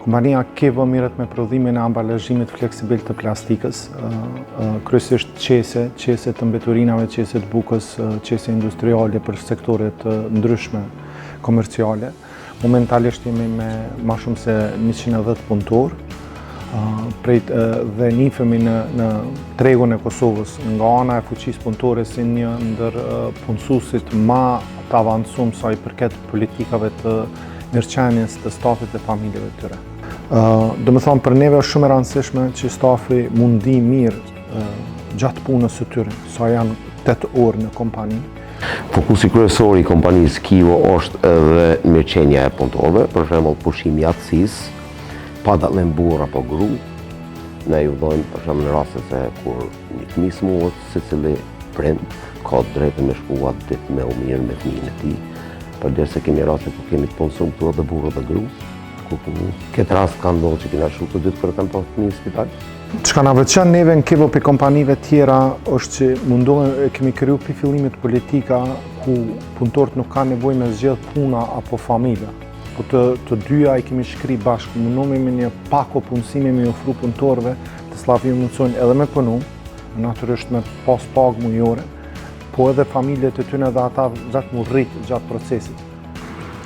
Kompania Kevo mirët me prodhimin e ambalazhimit fleksibil të plastikës, kryesisht qese të mbeturinave, qese të bukës, qese industriale për sektore të ndryshme komerciale. Momentalisht jemi me ma shumë se 110 punëtor, dhe nifemi në tregun e Kosovës nga ana e fuqisë punëtore si një ndër punësuesit ma të avancuar sa i përket politikave të mirëqenies të stafit dhe familjeve të tyre. Do të thonë për neve është shumë e rëndësishme që stafi mundi mirë gjatë punës së tyre, sa janë 8 orë në kompani. Fokusi kryesor i kompanisë Kevo është edhe mirëqenia e punëtorëve, për shembull pushimi i aftësisë, pa dallim burr apo gru. Ne ju dhojmë për shembull në raste se kur një fëmijë smuret, secili prind ka drejtën me shkuat ditë me u mirë me fëmijën e tij. Përderisa kemi raste ku kemi të punësuar këtu edhe burrë dhe gru. Këtë rast ka ndodhur që kena shku të dytë për të kanë pasur fëmijë në spital. Çka na veçan neve në Kevo për kompanive tjera është që mundohemi kemi kriju pi fillimit politika ku punëtorët nuk kanë nevojë me zgjedh puna apo familja. Po të dyja i kemi shkri bashkë, mundohemi me një pako punësimi me ofru punëtorëve të cilat ju mundsojnë edhe me punu, natyrisht me pas pagë mujore, po edhe familjet e tyre dhe ata vetëm u rrit gjatë procesit.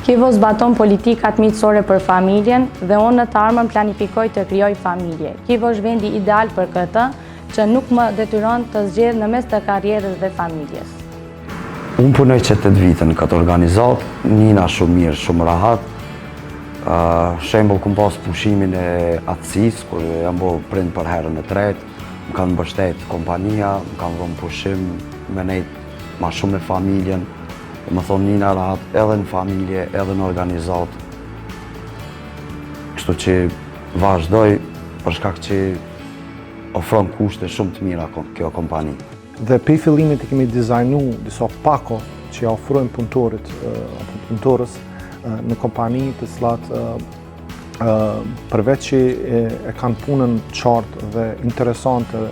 Kevo zbaton politikat miqësore për familjen dhe unë në të ardhmen planifikoj të krijoj familje. Kevo është vendi ideal për këtë, që nuk më detyron të zgjedh në mes të karrierës dhe familjes. Unë punoj që 8 vite në këtë organizat, njëna shumë mirë, shumë rahat. Shembull kum pas pushimin e aftësisë, kur jam bërë prind për herën e tretë, më kanë mbështet kompania, më kanë dhënë pushim, me nejt ma shumë me familjen. Më thonë njëna rahat edhe në familje, edhe në organizat. Kështu që vazhdoj për shkak që ofron kushte shumë të mira kjo kompani. Dhe për fillimit i kemi dizajnu disa pako që ja ofrojnë punëtorit apo punëtorës në kompani të cilat përveç që e kanë punën qartë dhe interesante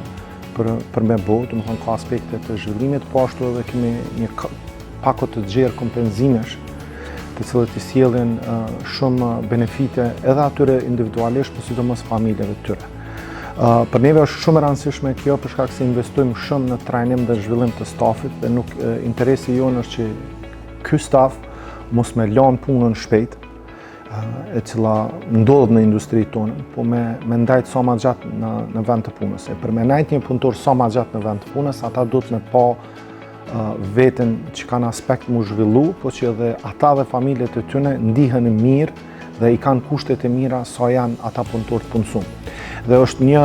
për me bo, do të thonë ka aspekte të zhvillimit, po ashtu edhe kemi një pako të gjerë kompenzimesh, të cilët i sjellin shumë benefite edhe atyre individualisht, por sidomos familjeve të tyre. Për neve është shumë e rëndësishme kjo për shkak se investojmë shumë në trajnim dhe zhvillim të stafit dhe nuk interesi jonë është që ky staf mos me lanë punën shpejt, e cila ndodhet në industritë tonë, po me ndajt sa ma gjatë në vend të punës. Për me ndajt një punëtor sa ma gjatë në vend të punës, ata duhet me pa veten që kanë aspekt mu zhvillu, po që edhe ata dhe familjet e tyre ndihen mirë dhe i kanë kushtet e mira sa janë ata punëtor të punësuar. Dhe është një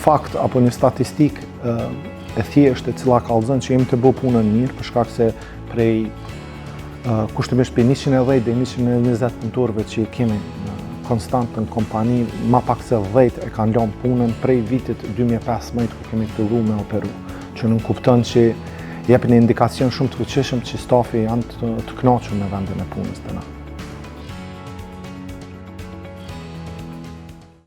fakt apo një statistik e thjeshtë e cila kallëzon që jemi të bëu punën mirë për shkak se prej kushtimisht prej 110 deri 120 punëtorëve që kemi konstant në kompani, ma pak se 10 e kanë lënë punën prej vitit 2015 ku kemi filluar me operu. Që nuk kupton që jep një indikacion shumë të fuqishëm që stafi janë të kënaqur me vendin e punës të na.